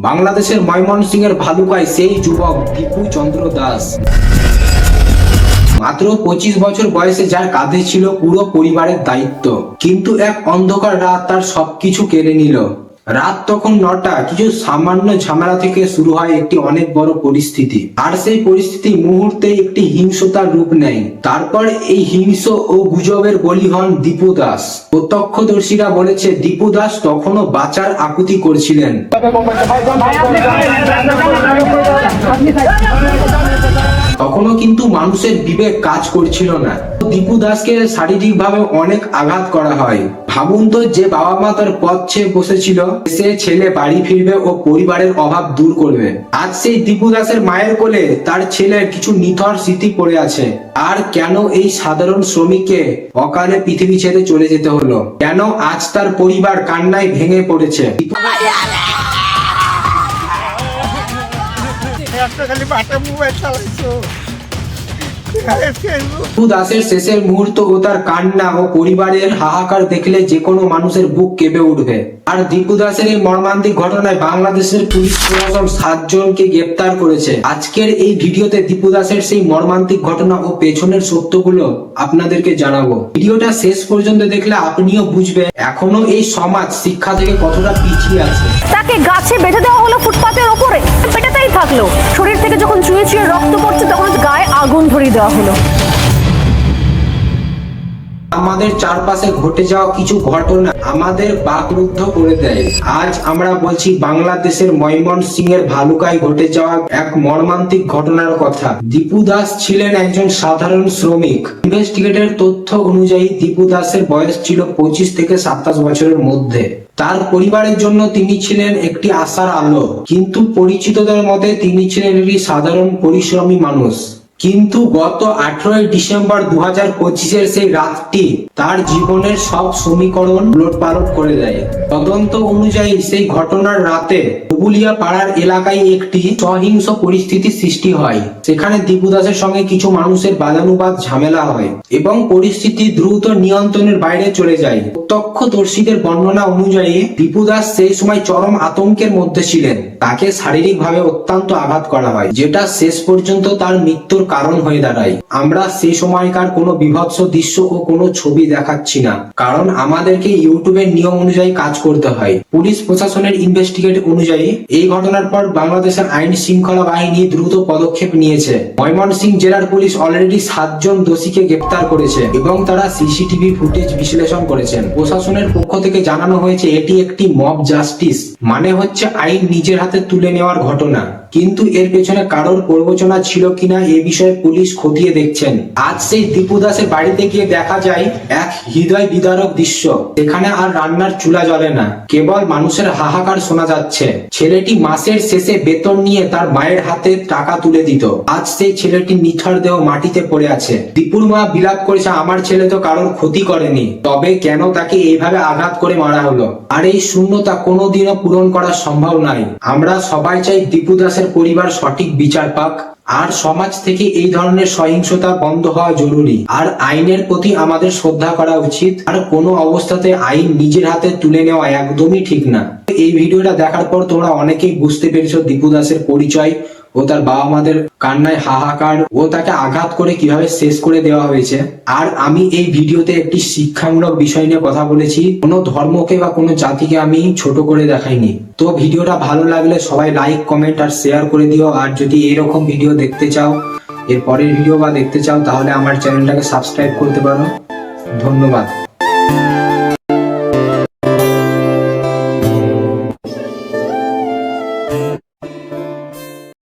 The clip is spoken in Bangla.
বাংলাদেশের ময়মনসিংহের ভালুকায় সেই যুবক দীপু চন্দ্র দাস মাত্র 25 বছর বয়সে, যার কাঁধে ছিল পুরো পরিবারের দায়িত্ব, কিন্তু এক অন্ধকার রাত তার সবকিছু কেড়ে নিল। রাত তখন 9টা। কিছু সামান্য ঝামেলা থেকে শুরু হয় একটি অনেক বড় পরিস্থিতি, আর সেই পরিস্থিতি মুহূর্তে একটি হিংস্রতার রূপ নেয়। তারপর এই হিংস্র ও গুজবের বলি হন দীপু দাস। প্রত্যক্ষদর্শীরা বলেছে দীপু দাস তখনও বাঁচার আকুতি করছিলেন। তখনও কিন্তু মানুষের বিবেক কাজ করছিল না। দীপু দাসকে শারীরিকভাবে অনেক আঘাত করা হয়। ভাবুন তো, যে বাবা মা তার পথ ছেয়ে বসেছিল, সে ছেলে বাড়ি ফিরবে ও পরিবারের অভাব দূর করবে। আজ সেই দীপু দাসের মায়ের কোলে তার ছেলের কিছু নিথর স্মৃতি পড়ে আছে। আর কেন এই সাধারণ শ্রমিককে অকালে পৃথিবী ছেড়ে চলে যেতে হলো? কেন আজ তার পরিবার কান্নায় ভেঙে পড়েছে? দীপু দাসের শেষের মুহূর্ত ও তার কান্না ও পরিবারের হাহাকার দেখলে যে কোনো মানুষের বুক কেঁপে উঠবে। আর দীপু দাসের এই মর্মান্তিক ঘটনায় বাংলাদেশের পুলিশ প্রশাসন 7 জনকে গ্রেপ্তার করেছে। আজকের এই ভিডিওতে দীপু দাসের সেই মর্মান্তিক ঘটনা ও পেছনের সত্যগুলো আপনাদেরকে জানাবো। ভিডিওটা শেষ পর্যন্ত দেখলে আপনিও বুঝবেন এখনো এই সমাজ শিক্ষা থেকে কতটা পিছিয়ে আছে। তাকে গাছে বেঁধে দেওয়া হলো ফুটপাতের ওপরে, পেটাতেই থাকলো। শরীর থেকে যখন চুয়ে চুয়ে রক্ত পড়ছে তখন গায়ে আগুন ধরিয়ে দেওয়া হলো। আমাদের চারপাশে ঘটে যাওয়া কিছু ঘটনা আমাদের বাকরুদ্ধ করে দেয়। আজ আমরা বলছি বাংলাদেশের ময়মনসিংহের ভালুকায় ঘটে যাওয়া এক মর্মান্তিক ঘটনার কথা। দীপু দাস ছিলেন একজন সাধারণ শ্রমিক। ইনভেস্টিগেটের তথ্য অনুযায়ী দীপু দাসের বয়স ছিল 25 থেকে 27 বছরের মধ্যে। তার পরিবারের জন্য তিনি ছিলেন একটি আশার আলো, কিন্তু পরিচিতদের মতে তিনি ছিলেন একটি সাধারণ পরিশ্রমী মানুষ। কিন্তু গত 18 ডিসেম্বর 2025-এর সেই রাতটি তার জীবনের সব সমীকরণ উলটপালট করে দেয়। তদন্ত অনুযায়ী সেই ঘটনার রাতে ডুবুলিয়া পাড়ার এলাকায় একটি সহিংস পরিস্থিতি সৃষ্টি হয়। সেখানে দীপু দাসের সঙ্গে কিছু মানুষের বাদানুবাদ ঝামেলা হয় এবং পরিস্থিতি দ্রুত নিয়ন্ত্রণের বাইরে চলে যায়। প্রত্যক্ষদর্শীদের বর্ণনা অনুযায়ী দীপু দাস সেই সময় চরম আতঙ্কের মধ্যে ছিলেন। তাকে শারীরিকভাবে অত্যন্ত আঘাত করা হয়, যেটা শেষ পর্যন্ত তার মৃত্যুর কারণ হয়ে দাঁড়ায়। আমরা সেই সময়কার কোনো বিভৎস দৃশ্য ও কোনো ছবি দেখাচ্ছি না, কারণ আমাদেরকে ইউটিউবের নিয়ম অনুযায়ী কাজ করতে হয়। পুলিশ প্রশাসনের ইনভেস্টিগেট অনুযায়ী এই ঘটনার পর বাংলাদেশের আইন শৃঙ্খলা বাহিনী দ্রুত পদক্ষেপ নিয়েছে। ময়মনসিংহ জেলার পুলিশ অলরেডি 7 জন দোষীকে গ্রেপ্তার করেছে এবং তারা সিসিটিভি ফুটেজ বিশ্লেষণ করেছেন। প্রশাসনের পক্ষ থেকে জানানো হয়েছে এটি একটি মব জাস্টিস, মানে হচ্ছে আইন নিজের হাতে তুলে নেওয়ার ঘটনা। কিন্তু এর পেছনে কারোর প্ররোচনা ছিল কিনা এ বিষয়ে পুলিশ খতিয়ে দেখছেন। আজ সেই দীপু দাসের বাড়িতে গিয়ে দেখা যায় এক হৃদয় বিদারক দৃশ্য। এখানে আর রান্নার চুলা জ্বলে না, কেবল মানুষের হাহাকার শোনা যাচ্ছে। ছেলেটি মাসের শেষে বেতন নিয়ে তার মায়ের হাতে টাকা তুলে দিত। আজ সেই ছেলেটি নিথর দেহ মাটিতে পড়ে আছে। দীপুর মা বিলাপ করেছে, আমার ছেলে তো কারোর ক্ষতি করেনি, তবে কেন তাকে এইভাবে আঘাত করে মারা হলো? আর এই শূন্যতা কোনোদিনও পূরণ করা সম্ভব নয়। আমরা সবাই চাই দীপু দাসের পরিবার সঠিক বিচার পাক, আর সমাজ থেকে এই ধরনের সহিংসতা বন্ধ হওয়া জরুরি। আর আইনের প্রতি আমাদের শ্রদ্ধা করা উচিত। আর কোনো অবস্থাতে আইন নিজের হাতে তুলে নেওয়া একদমই ঠিক না। এই ভিডিওটা দেখার পর তোমরা অনেকেই বুঝতে পেরেছো দীপু দাসের পরিচয় ও তার বাবা মাদের কান্নায় হাহাকার ও তাকে আঘাত করে কিভাবে শেষ করে দেওয়া হয়েছে। আর আমি এই ভিডিওতে একটি শিক্ষামূলক বিষয় নিয়ে কথা বলেছি, কোনো ধর্মকে বা কোনো জাতিকে আমি ছোট করে দেখাইনি। তো ভিডিওটা ভালো লাগলে সবাই লাইক, কমেন্ট আর শেয়ার করে দিও। আর যদি এরকম ভিডিও দেখতে চাও, এর পরের ভিডিও বা দেখতে চাও, তাহলে আমার চ্যানেলটাকে সাবস্ক্রাইব করতে পারো। ধন্যবাদ।